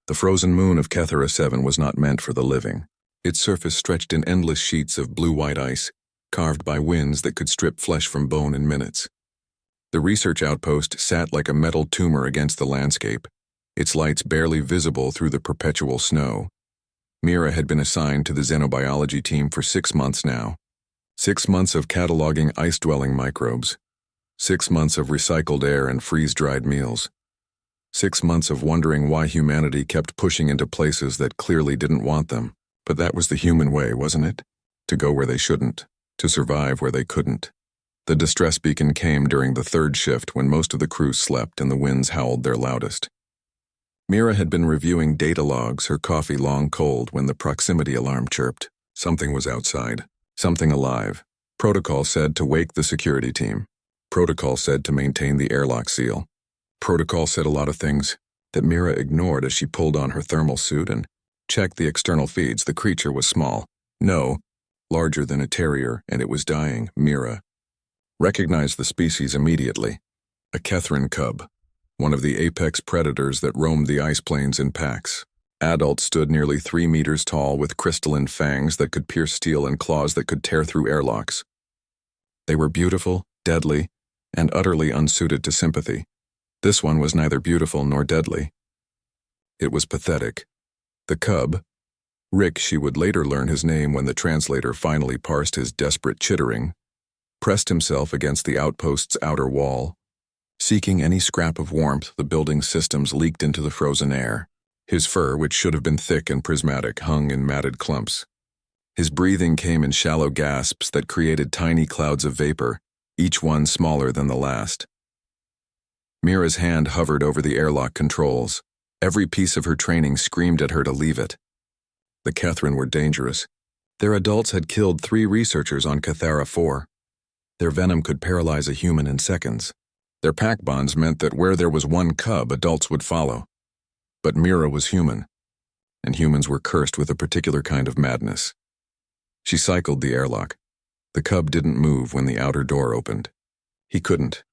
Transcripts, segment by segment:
The frozen moon of Kethera 7 was not meant for the living. Its surface stretched in endless sheets of blue-white ice, carved by winds that could strip flesh from bone in minutes. The research outpost sat like a metal tumor against the landscape, its lights barely visible through the perpetual snow. Mira had been assigned to the xenobiology team for 6 months now. 6 months of cataloging ice-dwelling microbes. 6 months of recycled air and freeze-dried meals. 6 months of wondering why humanity kept pushing into places that clearly didn't want them. But that was the human way, wasn't it? To go where they shouldn't, to survive where they couldn't. The distress beacon came during the 3rd shift when most of the crew slept and the winds howled their loudest. Mira had been reviewing data logs, her coffee long cold, when the proximity alarm chirped. Something was outside. Something alive. Protocol said to wake the security team. Protocol said to maintain the airlock seal. Protocol said a lot of things that Mira ignored as she pulled on her thermal suit and checked the external feeds. The creature was small. No, larger than a terrier, and it was dying. Mira recognized the species immediately. A Kethran cub, one of the apex predators that roamed the ice plains in packs. Adults stood nearly 3 meters tall with crystalline fangs that could pierce steel and claws that could tear through airlocks. They were beautiful, deadly, and utterly unsuited to sympathy. This one was neither beautiful nor deadly. It was pathetic. The cub, Rick, she would later learn his name when the translator finally parsed his desperate chittering, pressed himself against the outpost's outer wall. Seeking any scrap of warmth, the building's systems leaked into the frozen air. His fur, which should have been thick and prismatic, hung in matted clumps. His breathing came in shallow gasps that created tiny clouds of vapor, each one smaller than the last. Mira's hand hovered over the airlock controls. Every piece of her training screamed at her to leave it. The Kethran were dangerous. Their adults had killed 3 researchers on Kethera 4. Their venom could paralyze a human in seconds. Their pack bonds meant that where there was one cub, adults would follow. But Mira was human, and humans were cursed with a particular kind of madness. She cycled the airlock. The cub didn't move when the outer door opened. He couldn't.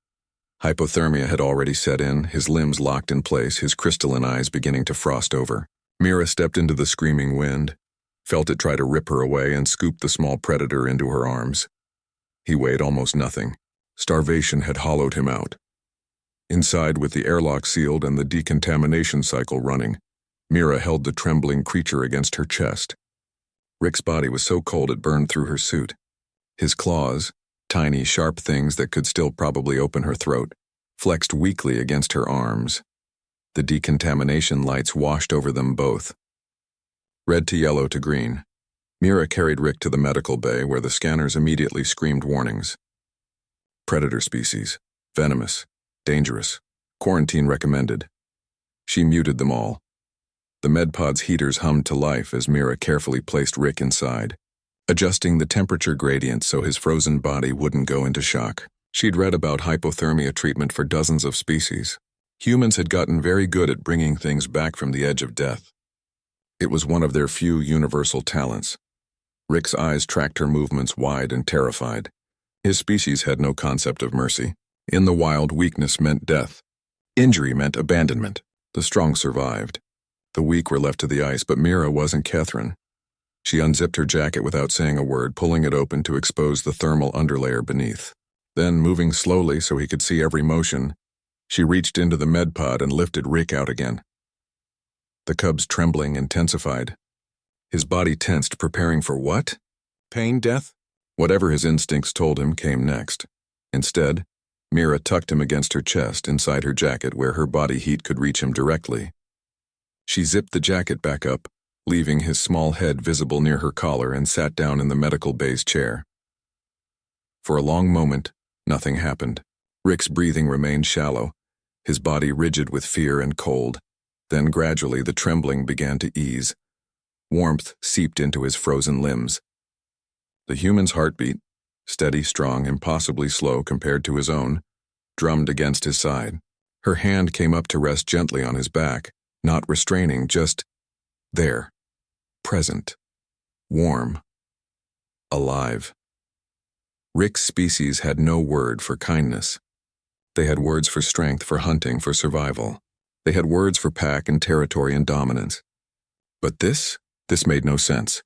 Hypothermia had already set in, his limbs locked in place, his crystalline eyes beginning to frost over. Mira stepped into the screaming wind, felt it try to rip her away, and scooped the small predator into her arms. He weighed almost nothing. Starvation had hollowed him out. Inside, with the airlock sealed and the decontamination cycle running, Mira held the trembling creature against her chest. Rick's body was so cold it burned through her suit. His claws, tiny, sharp things that could still probably open her throat, flexed weakly against her arms. The decontamination lights washed over them both. Red to yellow to green. Mira carried Rick to the medical bay where the scanners immediately screamed warnings. Predator species. Venomous. Dangerous. Quarantine recommended. She muted them all. The MedPod's heaters hummed to life as Mira carefully placed Rick inside, adjusting the temperature gradient so his frozen body wouldn't go into shock. She'd read about hypothermia treatment for dozens of species. Humans had gotten very good at bringing things back from the edge of death. It was one of their few universal talents. Rick's eyes tracked her movements, wide and terrified. His species had no concept of mercy. In the wild, weakness meant death. Injury meant abandonment. The strong survived. The weak were left to the ice, but Mira wasn't Kethran. She unzipped her jacket without saying a word, pulling it open to expose the thermal underlayer beneath. Then, moving slowly so he could see every motion, she reached into the MedPod and lifted Rick out again. The cub's trembling intensified. His body tensed, preparing for what? Pain, death? Whatever his instincts told him came next. Instead, Mira tucked him against her chest, inside her jacket where her body heat could reach him directly. She zipped the jacket back up, leaving his small head visible near her collar, and sat down in the medical bay's chair. For a long moment, nothing happened. Rick's breathing remained shallow, his body rigid with fear and cold. Then gradually the trembling began to ease. Warmth seeped into his frozen limbs. The human's heartbeat, steady, strong, impossibly slow compared to his own, drummed against his side. Her hand came up to rest gently on his back, not restraining, just there, present, warm, alive. Rick's species had no word for kindness. They had words for strength, for hunting, for survival. They had words for pack and territory and dominance. But this made no sense.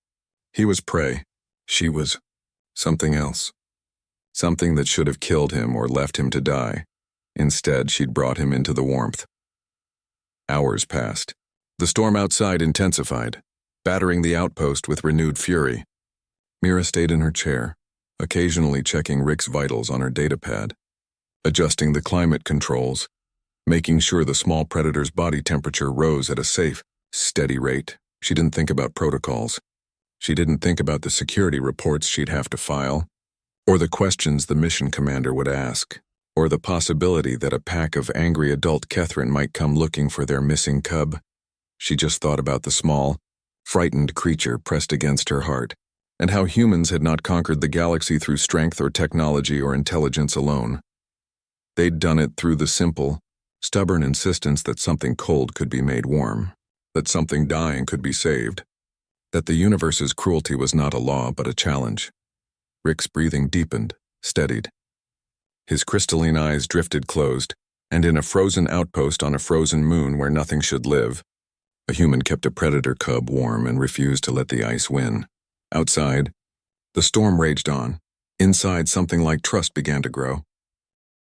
He was prey. She was something else. Something that should have killed him or left him to die. Instead, she'd brought him into the warmth. Hours passed. The storm outside intensified, battering the outpost with renewed fury. Mira stayed in her chair, occasionally checking Rick's vitals on her datapad, adjusting the climate controls, making sure the small predator's body temperature rose at a safe, steady rate. She didn't think about protocols. She didn't think about the security reports she'd have to file, or the questions the mission commander would ask, or the possibility that a pack of angry adult Catherine might come looking for their missing cub. She just thought about the small, frightened creature pressed against her heart, and how humans had not conquered the galaxy through strength or technology or intelligence alone. They'd done it through the simple, stubborn insistence that something cold could be made warm, that something dying could be saved, that the universe's cruelty was not a law but a challenge. Rick's breathing deepened, steadied. His crystalline eyes drifted closed, and in a frozen outpost on a frozen moon where nothing should live, a human kept a predator cub warm and refused to let the ice win. Outside, the storm raged on. Inside, something like trust began to grow.